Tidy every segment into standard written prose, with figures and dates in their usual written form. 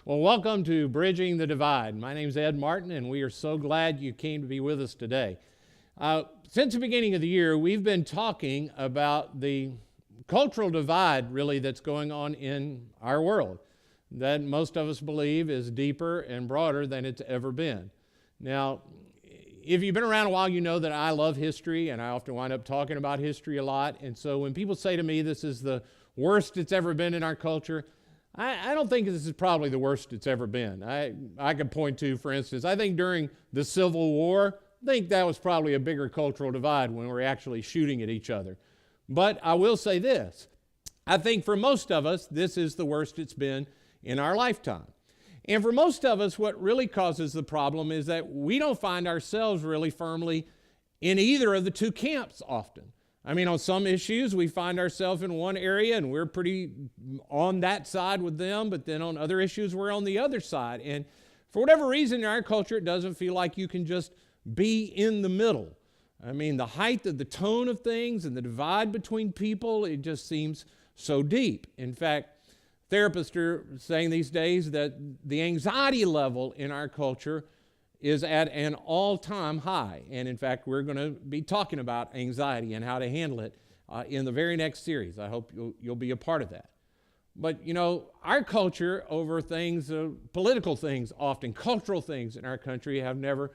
Well, welcome to Bridging the Divide. My name is Ed Martin, and we are so glad you came to be with us today. Since the beginning of the year, we've been talking about the cultural divide, really, that's going on in our world, that most of us believe is deeper and broader than it's ever been. Now, if you've been around a while, you know that I love history, and I often wind up talking about history a lot. And so when people say to me, this is the worst it's ever been in our culture, I don't think this is probably the worst it's ever been. I could point to, for instance, I think during the Civil War, I think that was probably a bigger cultural divide when we were actually shooting at each other. But I will say this, I think for most of us, this is the worst it's been in our lifetime. And for most of us, what really causes the problem is that we don't find ourselves really firmly in either of the two camps often. I mean, on some issues, we find ourselves in one area and we're pretty on that side with them, but then on other issues, we're on the other side. And for whatever reason in our culture, it doesn't feel like you can just be in the middle. I mean, the height of the tone of things and the divide between people, it just seems so deep. In fact, therapists are saying these days that the anxiety level in our culture is at an all-time high. And in fact, we're going to be talking about anxiety and how to handle it in the very next series. I hope you'll be a part of that. But, you know, our culture over things, political things often, cultural things in our country have never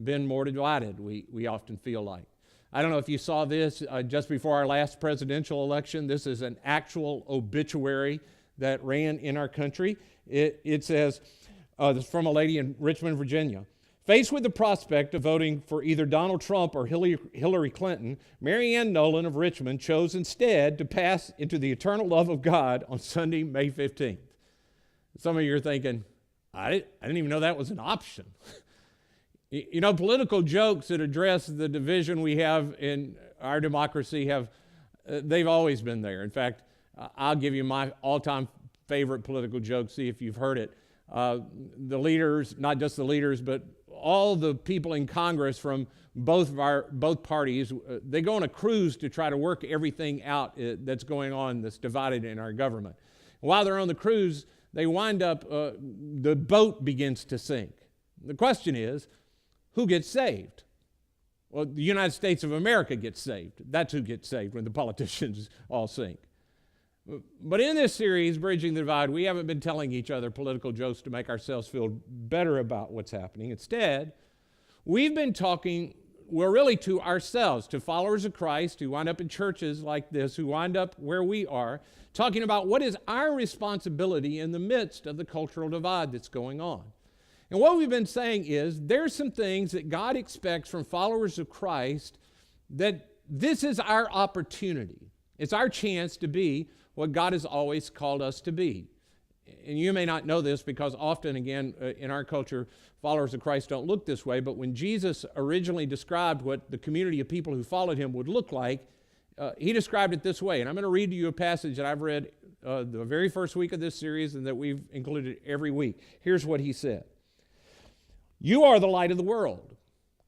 been more divided, we often feel like. I don't know if you saw this just before our last presidential election. This is an actual obituary that ran in our country. It says, this is from a lady in Richmond, Virginia. Faced with the prospect of voting for either Donald Trump or Hillary Clinton, Mary Ann Nolan of Richmond chose instead to pass into the eternal love of God on Sunday, May 15th. Some of you are thinking, I didn't even know that was an option. You know, political jokes that address the division we have in our democracy they've always been there. In fact, I'll give you my all-time favorite political joke, see if you've heard it. The leaders, not just the leaders, but all the people in Congress from both parties, they go on a cruise to try to work everything out that's going on, that's divided in our government. While they're on the cruise, they wind up, the boat begins to sink. The question is, who gets saved? Well, the United States of America gets saved. That's who gets saved when the politicians all sink. But in this series, Bridging the Divide, we haven't been telling each other political jokes to make ourselves feel better about what's happening. Instead, we've been talking, well, really to ourselves, to followers of Christ who wind up in churches like this, who wind up where we are, talking about what is our responsibility in the midst of the cultural divide that's going on. And what we've been saying is there's some things that God expects from followers of Christ that this is our opportunity. It's our chance to be what God has always called us to be. And you may not know this because often, again, in our culture, followers of Christ don't look this way, but when Jesus originally described what the community of people who followed him would look like, he described it this way. And I'm going to read to you a passage that I've read the very first week of this series and that we've included every week. Here's what he said. You are the light of the world.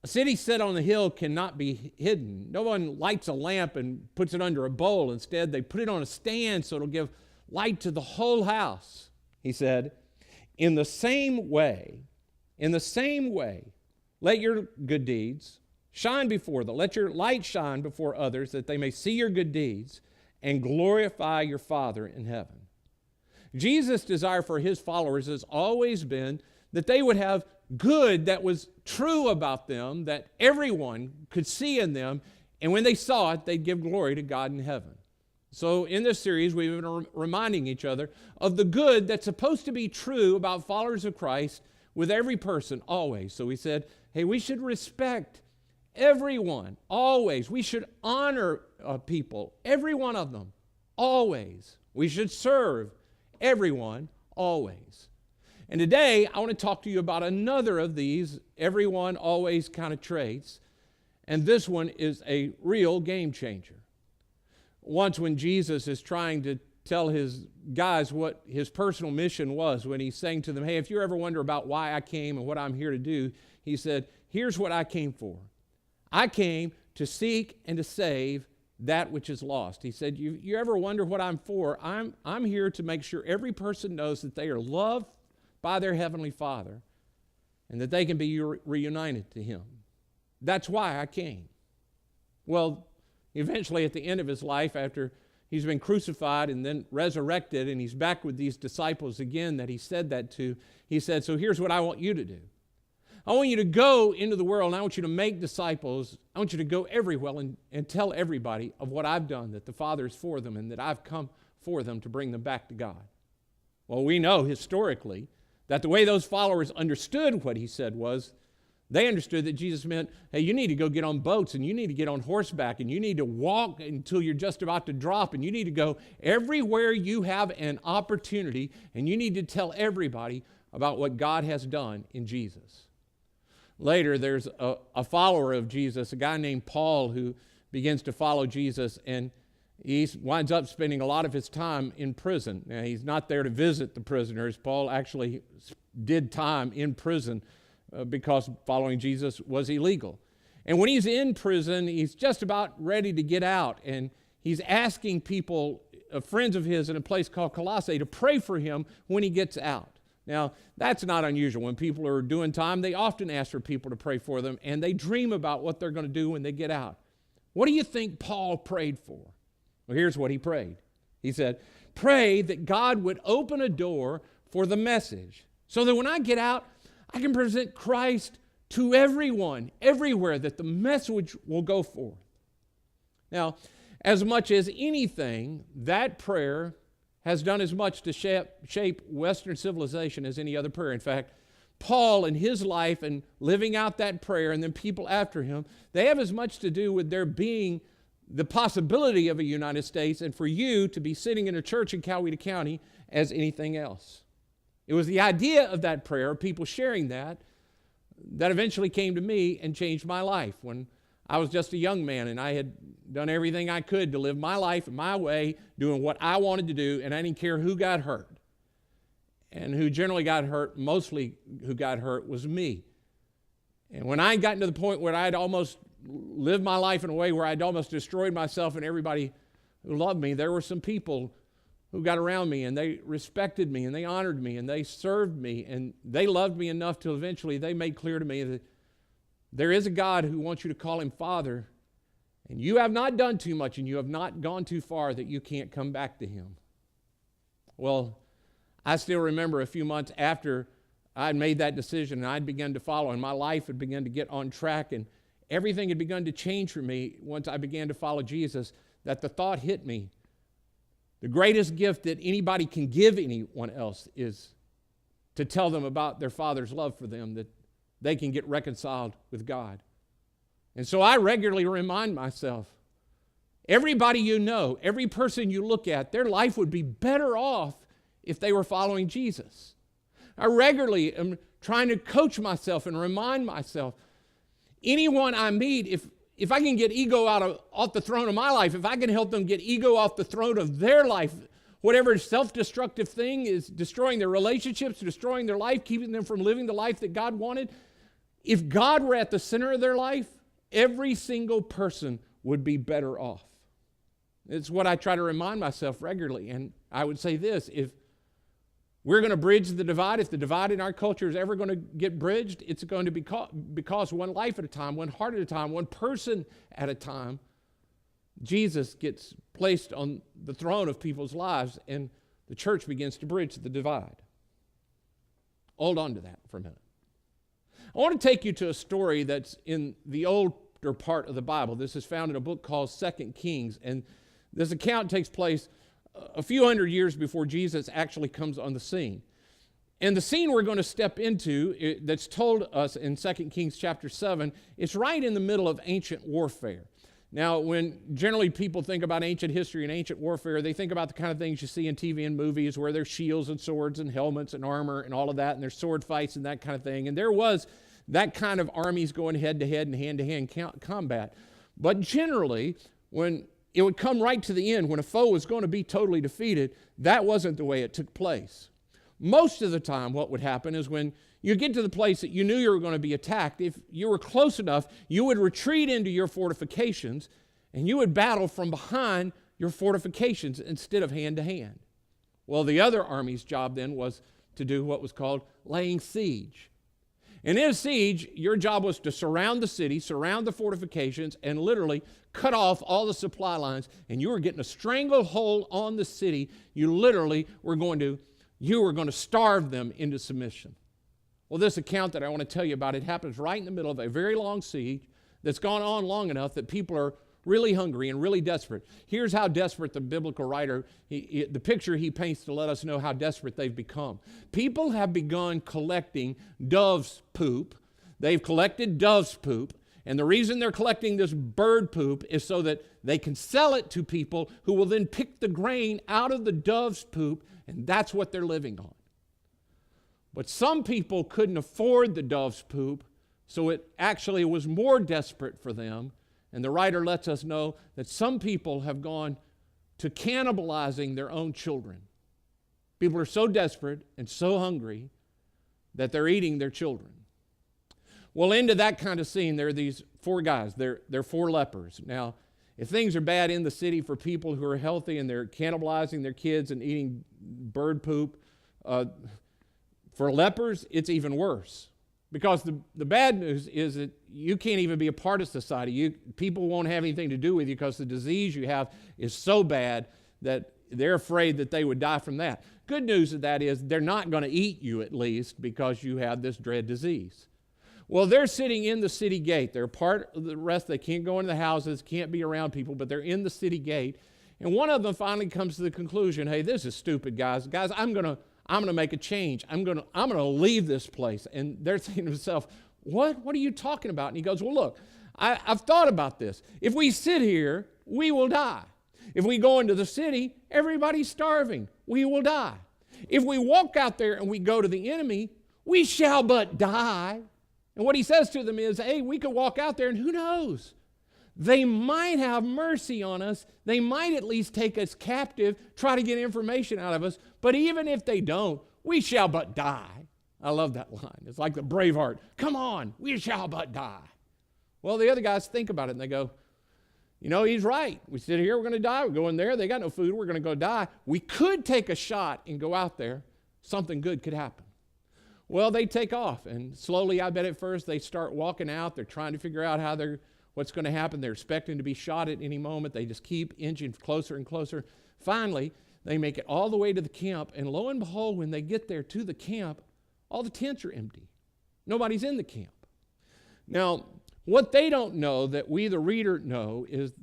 A city set on the hill cannot be hidden. No one lights a lamp and puts it under a bowl. Instead, they put it on a stand so it'll give light to the whole house. He said, in the same way, let your good deeds shine before them. Let your light shine before others that they may see your good deeds and glorify your Father in heaven. Jesus' desire for his followers has always been that they would have good that was true about them, that everyone could see in them, and when they saw it, they'd give glory to God in heaven. So in this series, we've been reminding each other of the good that's supposed to be true about followers of Christ with every person, always. So we said, hey, we should respect everyone, always. We should honor people, every one of them, always. We should serve everyone, always. And today, I want to talk to you about another of these everyone, always kind of traits. And this one is a real game changer. Once when Jesus is trying to tell his guys what his personal mission was, when he's saying to them, hey, if you ever wonder about why I came and what I'm here to do, he said, here's what I came for. I came to seek and to save that which is lost. He said, you ever wonder what I'm for? I'm here to make sure every person knows that they are loved by their Heavenly Father and that they can be reunited to Him. That's why I came. Well, eventually at the end of His life, after He's been crucified and then resurrected, and He's back with these disciples again that He said that to, He said, so here's what I want you to do. I want you to go into the world, and I want you to make disciples. I want you to go everywhere and tell everybody of what I've done, that the Father is for them and that I've come for them to bring them back to God. Well, we know historically that the way those followers understood what He said was, they understood that Jesus meant, hey, you need to go get on boats, and you need to get on horseback, and you need to walk until you're just about to drop, and you need to go everywhere you have an opportunity, and you need to tell everybody about what God has done in Jesus. Later, there's a follower of Jesus, a guy named Paul, who begins to follow Jesus, and he winds up spending a lot of his time in prison. Now, he's not there to visit the prisoners. Paul actually did time in prison because following Jesus was illegal. And when he's in prison, he's just about ready to get out, and he's asking people, friends of his in a place called Colossae, to pray for him when he gets out. Now, that's not unusual. When people are doing time, they often ask for people to pray for them, and they dream about what they're going to do when they get out. What do you think Paul prayed for? Well, here's what he prayed. He said, pray that God would open a door for the message so that when I get out, I can present Christ to everyone, everywhere, that the message will go forth. Now, as much as anything, that prayer has done as much to shape Western civilization as any other prayer. In fact, Paul in his life and living out that prayer, and then people after him, they have as much to do with there being the possibility of a United States and for you to be sitting in a church in Coweta County as anything else. It was the idea of that prayer, people sharing that eventually came to me and changed my life. When I was just a young man and I had done everything I could to live my life my way, doing what I wanted to do, and I didn't care who got hurt. And who generally got hurt, mostly who got hurt, was me. And when I had gotten to the point where I'd almost lived my life in a way where I'd almost destroyed myself and everybody who loved me, there were some people who got around me, and they respected me, and they honored me, and they served me, and they loved me enough till eventually they made clear to me that there is a God who wants you to call Him Father, and you have not done too much, and you have not gone too far that you can't come back to Him. Well, I still remember a few months after I'd made that decision and I'd begun to follow, and my life had begun to get on track, and everything had begun to change for me once I began to follow Jesus, that the thought hit me. The greatest gift that anybody can give anyone else is to tell them about their Father's love for them, that they can get reconciled with God. And so I regularly remind myself, everybody you know, every person you look at, their life would be better off if they were following Jesus. I regularly am trying to coach myself and remind myself, anyone I meet, if I can get ego off the throne of my life, if I can help them get ego off the throne of their life, whatever self-destructive thing is destroying their relationships, destroying their life, keeping them from living the life that God wanted, if God were at the center of their life, every single person would be better off. It's what I try to remind myself regularly. And I would say this, if we're going to bridge the divide, if the divide in our culture is ever going to get bridged, it's going to be because one life at a time, one heart at a time, one person at a time, Jesus gets placed on the throne of people's lives, and the church begins to bridge the divide. Hold on to that for a minute. I want to take you to a story that's in the older part of the Bible. This is found in a book called 2 Kings, and this account takes place a few hundred years before Jesus actually comes on the scene. And the scene we're going to step into that's told us in 2 Kings chapter 7, it's right in the middle of ancient warfare. Now, when generally people think about ancient history and ancient warfare, they think about the kind of things you see in TV and movies where there's shields and swords and helmets and armor and all of that, and there's sword fights and that kind of thing. And there was that kind of armies going head-to-head and hand-to-hand combat. But generally, when it would come right to the end, when a foe was going to be totally defeated, that wasn't the way it took place. Most of the time, what would happen is when you get to the place that you knew you were going to be attacked, if you were close enough, you would retreat into your fortifications, and you would battle from behind your fortifications instead of hand to hand. Well, the other army's job then was to do what was called laying siege. And in a siege, your job was to surround the city, surround the fortifications, and literally cut off all the supply lines. And you were getting a stranglehold on the city. You were going to starve them into submission. Well, this account that I want to tell you about, it happens right in the middle of a very long siege that's gone on long enough that people are really hungry and really desperate. Here's how desperate the biblical writer, the picture he paints to let us know how desperate they've become. People have begun collecting dove's poop. They've collected dove's poop, and the reason they're collecting this bird poop is so that they can sell it to people who will then pick the grain out of the dove's poop, and that's what they're living on. But some people couldn't afford the dove's poop, so it actually was more desperate for them. And the writer lets us know that some people have gone to cannibalizing their own children. People are so desperate and so hungry that they're eating their children. Well, into that kind of scene, there are these four guys. They're four lepers. Now, if things are bad in the city for people who are healthy and they're cannibalizing their kids and eating bird poop, for lepers, it's even worse. Because the bad news is that you can't even be a part of society. People won't have anything to do with you because the disease you have is so bad that they're afraid that they would die from that. Good news of that is they're not going to eat you, at least, because you have this dread disease. Well, they're sitting in the city gate. They're part of the rest. They can't go into the houses, can't be around people, but they're in the city gate. And one of them finally comes to the conclusion, hey, this is stupid, guys. Guys, I'm going to make a change. I'm going to leave this place. And they're saying to themselves, what are you talking about? And he goes, well, look, I've thought about this. If we sit here, we will die. If we go into the city, everybody's starving. We will die. If we walk out there and we go to the enemy, we shall but die. And what he says to them is, hey, we could walk out there and who knows? They might have mercy on us. They might at least take us captive, try to get information out of us. But even if they don't, we shall but die. I love that line. It's like the Braveheart. Come on, we shall but die. Well, the other guys think about it and they go, you know, he's right. We sit here, we're going to die. We go in there, they got no food, we're going to go die. We could take a shot and go out there. Something good could happen. Well, they take off, and slowly, I bet at first, they start walking out. They're trying to figure out what's going to happen. They're expecting to be shot at any moment. They just keep inching closer and closer. Finally, they make it all the way to the camp, and lo and behold, when they get there to the camp, all the tents are empty. Nobody's in the camp. Now, what they don't know that we, the reader, know is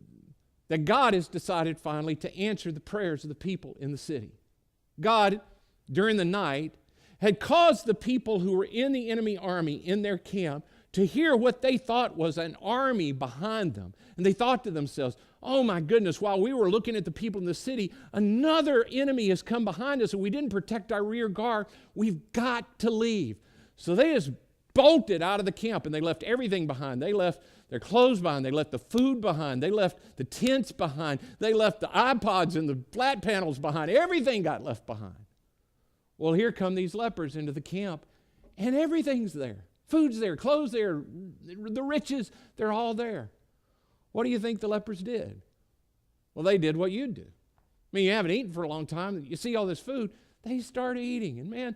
that God has decided finally to answer the prayers of the people in the city. God, during the night, had caused the people who were in the enemy army in their camp to hear what they thought was an army behind them. And they thought to themselves, oh my goodness, while we were looking at the people in the city, another enemy has come behind us and we didn't protect our rear guard. We've got to leave. So they just bolted out of the camp and they left everything behind. They left their clothes behind. They left the food behind. They left the tents behind. They left the iPods and the flat panels behind. Everything got left behind. Well, here come these lepers into the camp, and everything's there. Food's there, clothes there, the riches, they're all there. What do you think the lepers did? Well, they did what you'd do. I mean, you haven't eaten for a long time. You see all this food. They start eating, and man,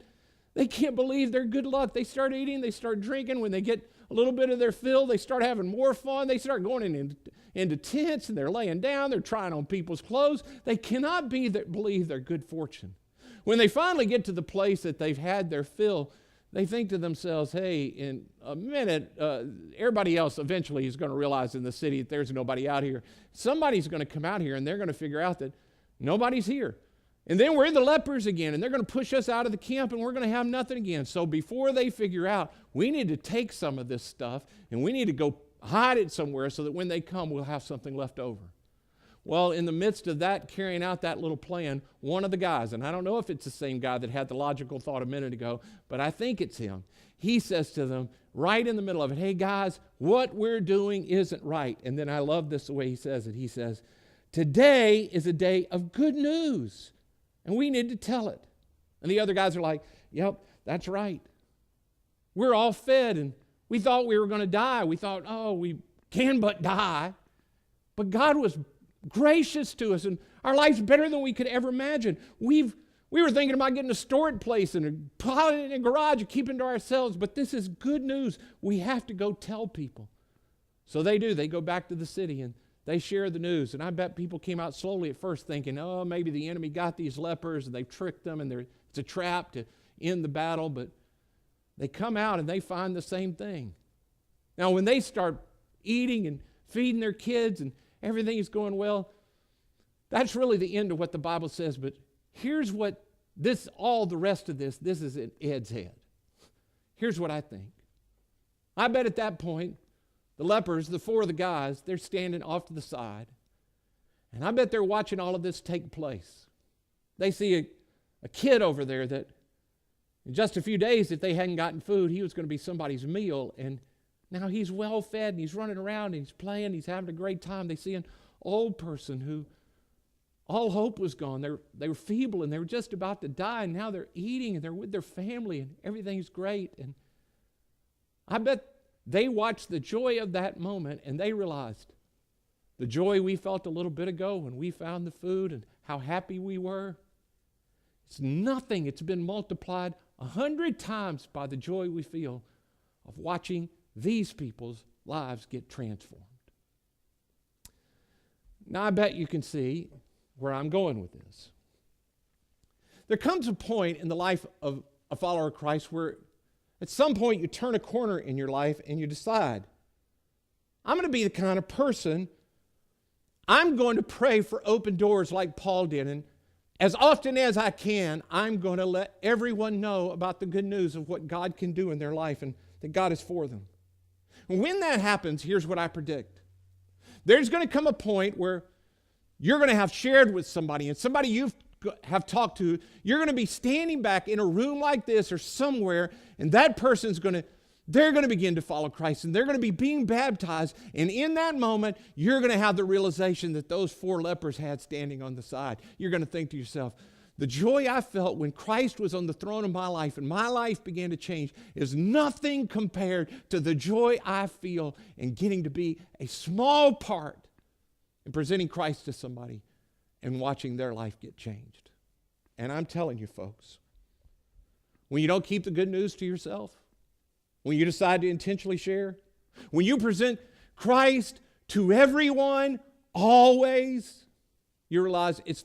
they can't believe their good luck. They start eating, they start drinking. When they get a little bit of their fill, they start having more fun. They start going into tents, and they're laying down. They're trying on people's clothes. They cannot believe their good fortune. When they finally get to the place that they've had their fill, they think to themselves, hey, in a minute, everybody else eventually is going to realize in the city that there's nobody out here. Somebody's going to come out here and they're going to figure out that nobody's here. And then we're the lepers again, and they're going to push us out of the camp and we're going to have nothing again. So before they figure out, we need to take some of this stuff and we need to go hide it somewhere so that when they come, we'll have something left over. Well, in the midst of that, carrying out that little plan, one of the guys, and I don't know if it's the same guy that had the logical thought a minute ago, but I think it's him. He says to them, right in the middle of it, hey guys, what we're doing isn't right. And then I love this the way he says it. He says, today is a day of good news, and we need to tell it. And the other guys are like, yep, that's right. We're all fed, and we thought we were going to die. We thought, oh, we can but die. But God was gracious to us, and our life's better than we could ever imagine. We've We were thinking about getting a storage place and piling it in a garage and keeping it to ourselves, but this is good news. We have to go tell people. So they do. They go back to the city and they share the news. And I bet people came out slowly at first thinking, oh, maybe the enemy got these lepers and they've tricked them and it's a trap to end the battle. But they come out and they find the same thing. Now, when they start eating and feeding their kids and everything is going well, that's really the end of what the Bible says. But here's what all the rest of this is in Ed's head. Here's what I think. I bet at that point, the lepers, the four of the guys, they're standing off to the side. And I bet they're watching all of this take place. They see a kid over there that in just a few days, if they hadn't gotten food, he was going to be somebody's meal. And now he's well fed and he's running around and he's playing, he's having a great time. They see an old person who all hope was gone. They were feeble and they were just about to die, and now they're eating and they're with their family and everything's great. And I bet they watched the joy of that moment and they realized the joy we felt a little bit ago when we found the food and how happy we were. It's nothing. It's been multiplied 100 times by the joy we feel of watching these people's lives get transformed. Now I bet you can see where I'm going with this. There comes a point in the life of a follower of Christ where at some point you turn a corner in your life and you decide, I'm going to be the kind of person, I'm going to pray for open doors like Paul did, and as often as I can, I'm going to let everyone know about the good news of what God can do in their life and that God is for them. And when that happens, here's what I predict. There's going to come a point where you're going to have shared with somebody, and somebody you have talked to, you're going to be standing back in a room like this or somewhere, and that person's they're going to begin to follow Christ, and they're going to be being baptized, and in that moment, you're going to have the realization that those four lepers had standing on the side. You're going to think to yourself, the joy I felt when Christ was on the throne of my life and my life began to change is nothing compared to the joy I feel in getting to be a small part in presenting Christ to somebody and watching their life get changed. And I'm telling you, folks, when you don't keep the good news to yourself, when you decide to intentionally share, when you present Christ to everyone, always, you realize it's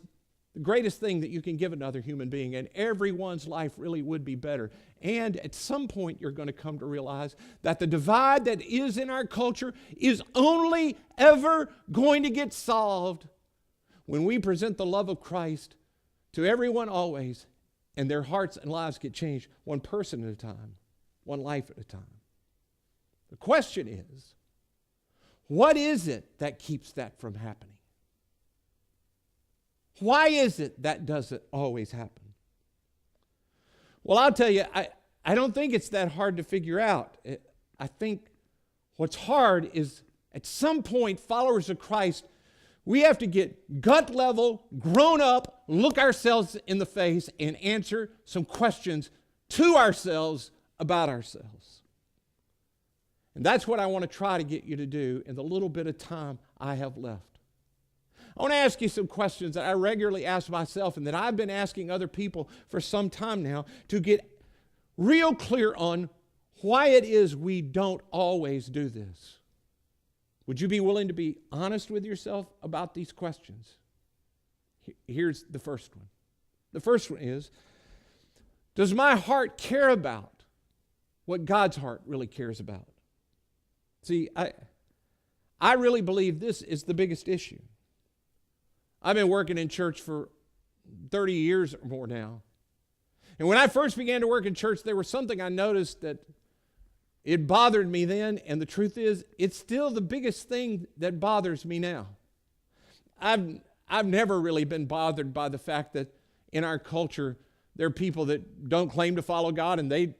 the greatest thing that you can give another human being, and everyone's life really would be better. And at some point, you're going to come to realize that the divide that is in our culture is only ever going to get solved when we present the love of Christ to everyone always, and their hearts and lives get changed one person at a time, one life at a time. The question is, what is it that keeps that from happening? Why is it that doesn't always happen? Well, I'll tell you, I don't think it's that hard to figure out. I think what's hard is at some point, followers of Christ, we have to get gut level, grown up, look ourselves in the face, and answer some questions to ourselves about ourselves. And that's what I want to try to get you to do in the little bit of time I have left. I want to ask you some questions that I regularly ask myself and that I've been asking other people for some time now to get real clear on why it is we don't always do this. Would you be willing to be honest with yourself about these questions? Here's the first one. The first one is, does my heart care about what God's heart really cares about? See, I really believe this is the biggest issue. I've been working in church for 30 years or more now. And when I first began to work in church, there was something I noticed that it bothered me then, and the truth is, it's still the biggest thing that bothers me now. I've never really been bothered by the fact that in our culture, there are people that don't claim to follow God and they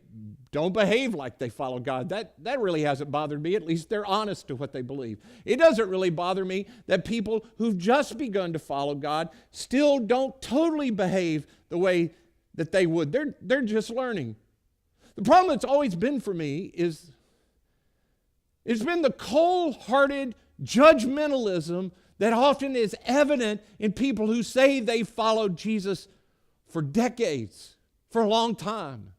don't behave like they follow God. That really hasn't bothered me. At least they're honest to what they believe. It doesn't really bother me that people who've just begun to follow God still don't totally behave the way that they would. They're just learning. The problem that's always been for me is it's been the cold-hearted judgmentalism that often is evident in people who say they followed Jesus for decades, for a long time.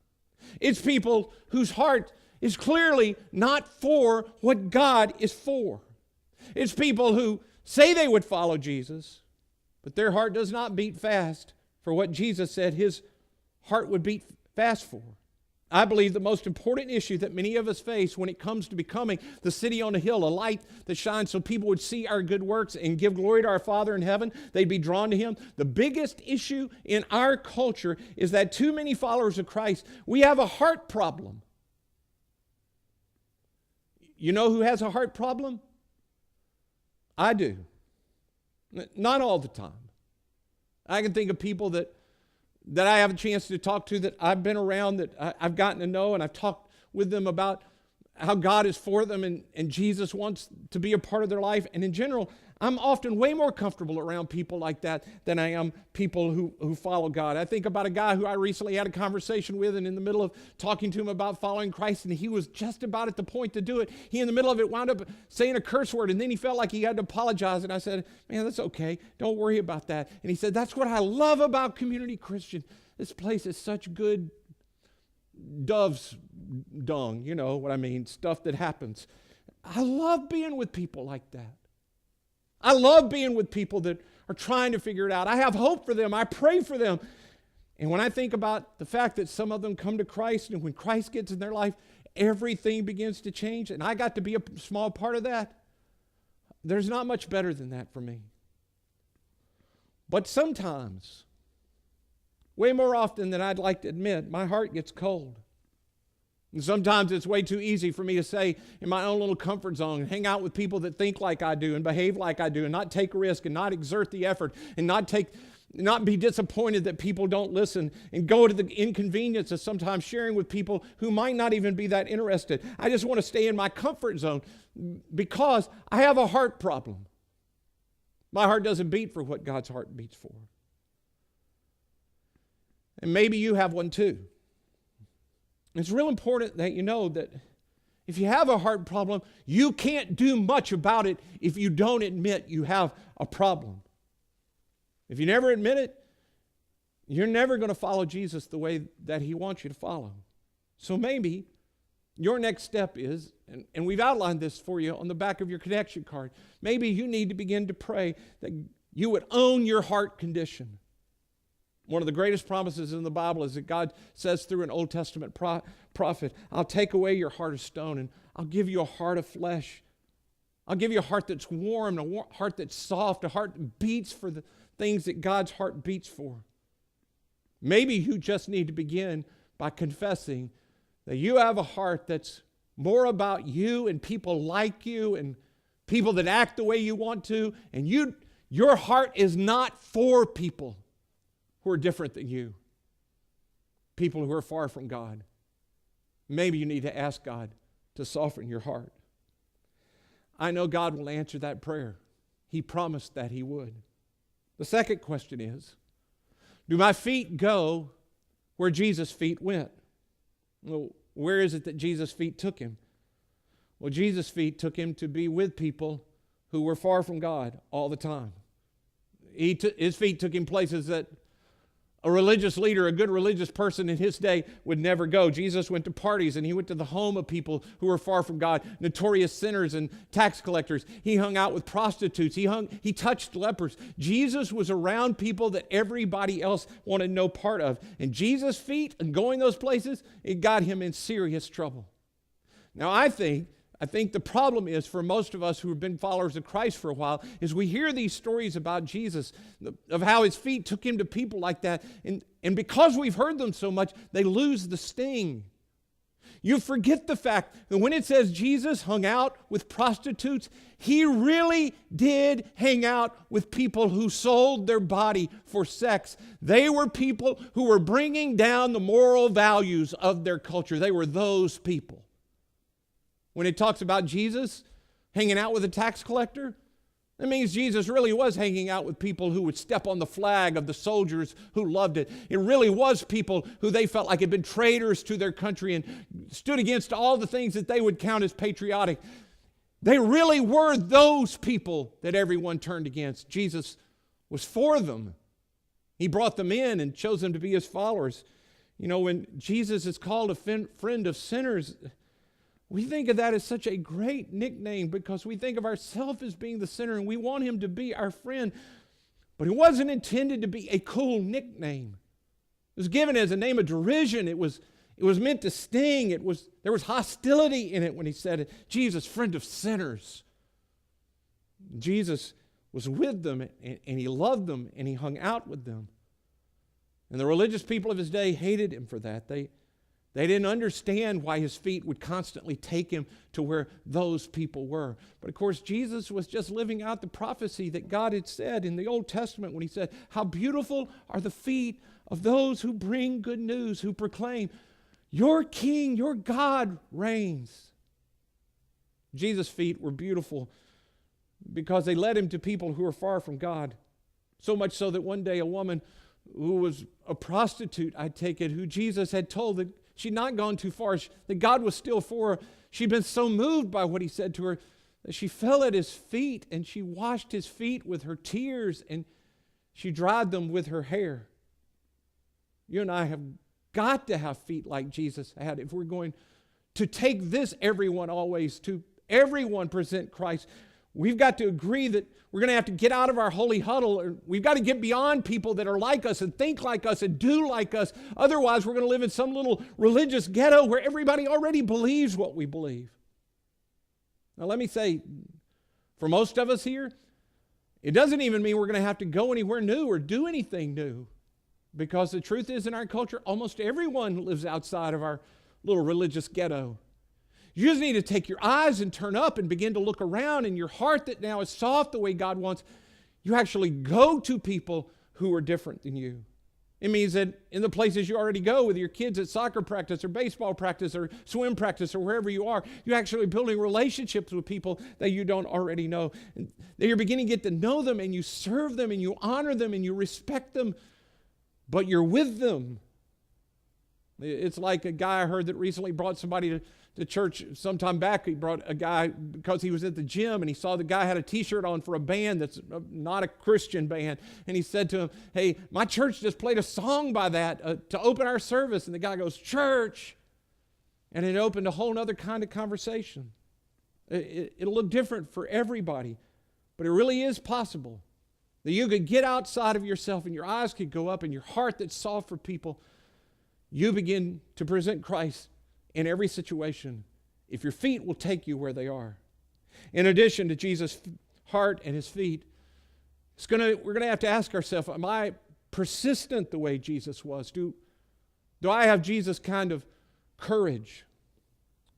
It's people whose heart is clearly not for what God is for. It's people who say they would follow Jesus, but their heart does not beat fast for what Jesus said his heart would beat fast for. I believe the most important issue that many of us face when it comes to becoming the city on a hill, a light that shines so people would see our good works and give glory to our Father in heaven, they'd be drawn to Him. The biggest issue in our culture is that too many followers of Christ, we have a heart problem. You know who has a heart problem? I do. Not all the time. I can think of people that I have a chance to talk to, that I've been around, that I've gotten to know, and I've talked with them about how God is for them and Jesus wants to be a part of their life. And in general, I'm often way more comfortable around people like that than I am people who follow God. I think about a guy who I recently had a conversation with, and in the middle of talking to him about following Christ, and he was just about at the point to do it, he in the middle of it wound up saying a curse word, and then he felt like he had to apologize. And I said, man, that's okay. Don't worry about that. And he said, that's what I love about Community Christian. This place is such good dove's dung, you know what I mean, stuff that happens. I love being with people like that. I love being with people that are trying to figure it out. I have hope for them. I pray for them. And when I think about the fact that some of them come to Christ, and when Christ gets in their life, everything begins to change, and I got to be a small part of that, there's not much better than that for me. But sometimes, way more often than I'd like to admit, my heart gets cold. And sometimes it's way too easy for me to say in my own little comfort zone and hang out with people that think like I do and behave like I do and not take a risk and not exert the effort and not be disappointed that people don't listen and go to the inconvenience of sometimes sharing with people who might not even be that interested. I just want to stay in my comfort zone because I have a heart problem. My heart doesn't beat for what God's heart beats for. And maybe you have one too. It's real important that you know that if you have a heart problem, you can't do much about it if you don't admit you have a problem. If you never admit it, you're never going to follow Jesus the way that He wants you to follow. So maybe your next step is, and we've outlined this for you on the back of your connection card, maybe you need to begin to pray that you would own your heart condition. One of the greatest promises in the Bible is that God says through an Old Testament prophet, I'll take away your heart of stone and I'll give you a heart of flesh. I'll give you a heart that's warm, a heart that's soft, a heart that beats for the things that God's heart beats for. Maybe you just need to begin by confessing that you have a heart that's more about you and people like you and people that act the way you want to, and your heart is not for people who are different than you, people who are far from God. Maybe you need to ask God to soften your heart. I know God will answer that prayer. He promised that He would. The second question is, do my feet go where Jesus' feet went? Well, where is it that Jesus' feet took Him? Well, Jesus' feet took Him to be with people who were far from God all the time. His feet took Him places that a religious leader, a good religious person in His day would never go. Jesus went to parties and He went to the home of people who were far from God, notorious sinners and tax collectors. He hung out with prostitutes. He touched lepers. Jesus was around people that everybody else wanted no part of. And Jesus' feet and going those places, it got Him in serious trouble. Now I think the problem is for most of us who have been followers of Christ for a while is we hear these stories about Jesus, of how His feet took Him to people like that. And because we've heard them so much, they lose the sting. You forget the fact that when it says Jesus hung out with prostitutes, He really did hang out with people who sold their body for sex. They were people who were bringing down the moral values of their culture. They were those people. When it talks about Jesus hanging out with a tax collector, that means Jesus really was hanging out with people who would step on the flag of the soldiers who loved it. It really was people who they felt like had been traitors to their country and stood against all the things that they would count as patriotic. They really were those people that everyone turned against. Jesus was for them. He brought them in and chose them to be his followers. You know, when Jesus is called a friend of sinners, we think of that as such a great nickname because we think of ourselves as being the sinner and we want him to be our friend. But it wasn't intended to be a cool nickname. It was given as a name of derision. It was meant to sting. There was hostility in it when he said it. Jesus, friend of sinners. Jesus was with them and he loved them and he hung out with them. And the religious people of his day hated him for that. They didn't understand why his feet would constantly take him to where those people were. But of course, Jesus was just living out the prophecy that God had said in the Old Testament when he said, how beautiful are the feet of those who bring good news, who proclaim, your King, your God reigns. Jesus' feet were beautiful because they led him to people who were far from God. So much so that one day a woman who was a prostitute, I take it, who Jesus had told that she'd not gone too far, that God was still for her. She'd been so moved by what he said to her that she fell at his feet and she washed his feet with her tears and she dried them with her hair. You and I have got to have feet like Jesus had if we're going to take this everyone always, to everyone present Christ. We've got to agree that we're going to have to get out of our holy huddle. Or we've got to get beyond people that are like us and think like us and do like us. Otherwise, we're going to live in some little religious ghetto where everybody already believes what we believe. Now, let me say, for most of us here, it doesn't even mean we're going to have to go anywhere new or do anything new. Because the truth is, in our culture, almost everyone lives outside of our little religious ghetto. You just need to take your eyes and turn up and begin to look around, and your heart that now is soft the way God wants, you actually go to people who are different than you. It means that in the places you already go with your kids at soccer practice or baseball practice or swim practice or wherever you are, you're actually building relationships with people that you don't already know. And that you're beginning to get to know them, and you serve them, and you honor them, and you respect them, but you're with them. It's like a guy I heard that recently brought somebody to church sometime back. He brought a guy because he was at the gym and he saw the guy had a t-shirt on for a band that's not a Christian band. And he said to him, hey, my church just played a song by that to open our service. And the guy goes, church. And it opened a whole other kind of conversation. It'll look different for everybody, but it really is possible that you could get outside of yourself and your eyes could go up and your heart that's soft for people, you begin to present Christ in every situation if your feet will take you where they are. In addition to Jesus' heart and his feet, we're going to have to ask ourselves, am I persistent the way Jesus was? Do I have Jesus' kind of courage?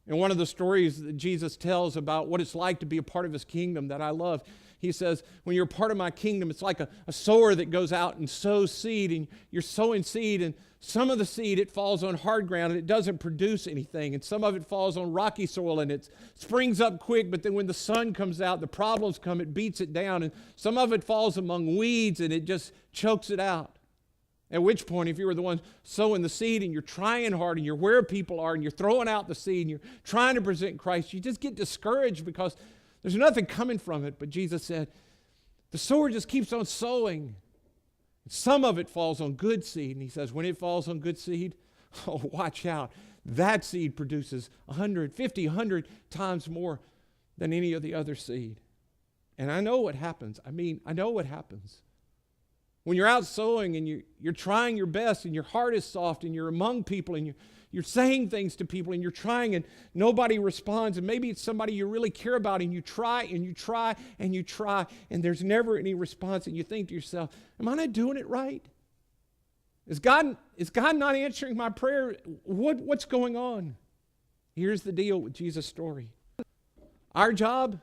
And one of the stories that Jesus tells about what it's like to be a part of his kingdom that I love, he says, when you're part of my kingdom, it's like a sower that goes out and sows seed, and you're sowing seed, and some of the seed, it falls on hard ground, and it doesn't produce anything, and some of it falls on rocky soil, and it springs up quick, but then when the sun comes out, the problems come, it beats it down, and some of it falls among weeds, and it just chokes it out. At which point, if you were the one sowing the seed and you're trying hard and you're where people are and you're throwing out the seed and you're trying to present Christ, you just get discouraged because there's nothing coming from it. But Jesus said, the sower just keeps on sowing. Some of it falls on good seed. And he says, when it falls on good seed, oh, watch out. That seed produces 150, 100 times more than any of the other seed. And I know what happens. I know what happens. When you're out sowing and you're trying your best and your heart is soft and you're among people and you're saying things to people and you're trying and nobody responds, and maybe it's somebody you really care about, and you try and you try and you try and there's never any response, and you think to yourself, am I not doing it right? Is God not answering my prayer? What's going on? Here's the deal with Jesus' story. Our job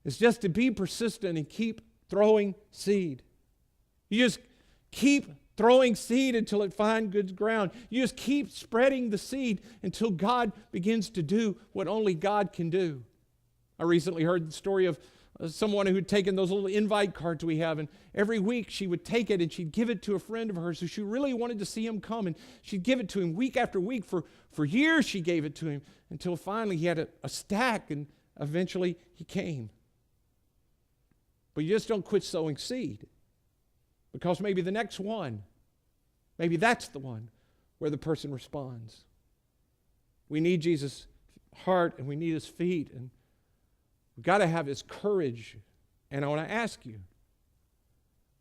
is just to be persistent and keep throwing seed. You just keep throwing seed until it finds good ground. You just keep spreading the seed until God begins to do what only God can do. I recently heard the story of someone who had taken those little invite cards we have, and every week she would take it and she'd give it to a friend of hers who she really wanted to see him come, and she'd give it to him week after week. For years she gave it to him until finally he had a stack, and eventually he came. But you just don't quit sowing seed. Because maybe the next one, maybe that's the one where the person responds. We need Jesus' heart and we need his feet, and we've got to have his courage. And I want to ask you,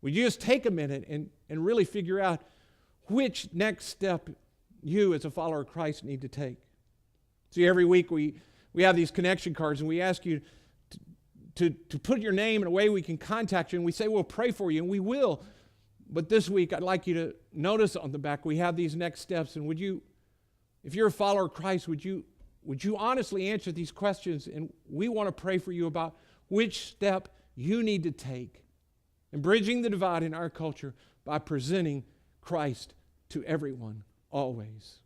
would you just take a minute and really figure out which next step you as a follower of Christ need to take? See, every week we have these connection cards and we ask you to put your name in a way we can contact you, and we say we'll pray for you, and we will. But this week I'd like you to notice on the back we have these next steps, and would you, if you're a follower of Christ, would you honestly answer these questions, and we want to pray for you about which step you need to take in bridging the divide in our culture by presenting Christ to everyone, always.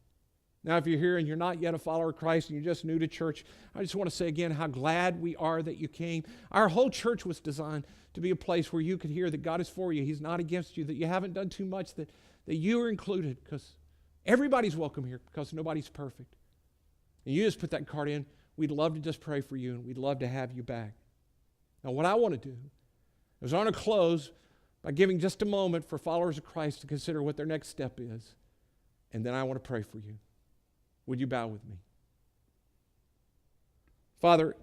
Now, if you're here and you're not yet a follower of Christ and you're just new to church, I just want to say again how glad we are that you came. Our whole church was designed to be a place where you could hear that God is for you. He's not against you, that you haven't done too much, that you are included, because everybody's welcome here, because nobody's perfect. And you just put that card in. We'd love to just pray for you, and we'd love to have you back. Now, what I want to do is I want to close by giving just a moment for followers of Christ to consider what their next step is, and then I want to pray for you. Would you bow with me? Father,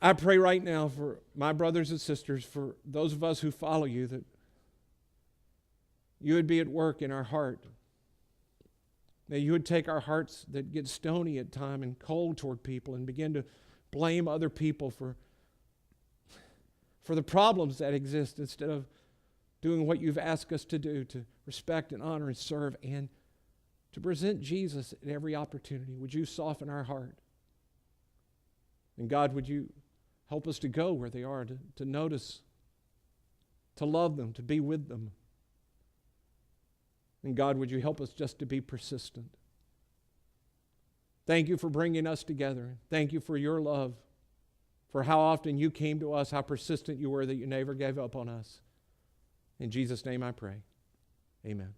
I pray right now for my brothers and sisters, for those of us who follow you, that you would be at work in our heart. That you would take our hearts that get stony at times and cold toward people and begin to blame other people for the problems that exist, instead of doing what you've asked us to do, to respect and honor and serve and to present Jesus at every opportunity. Would you soften our heart? And God, would you help us to go where they are, to notice, to love them, to be with them. And God, would you help us just to be persistent? Thank you for bringing us together. Thank you for your love, for how often you came to us, how persistent you were, that you never gave up on us. In Jesus' name I pray. Amen.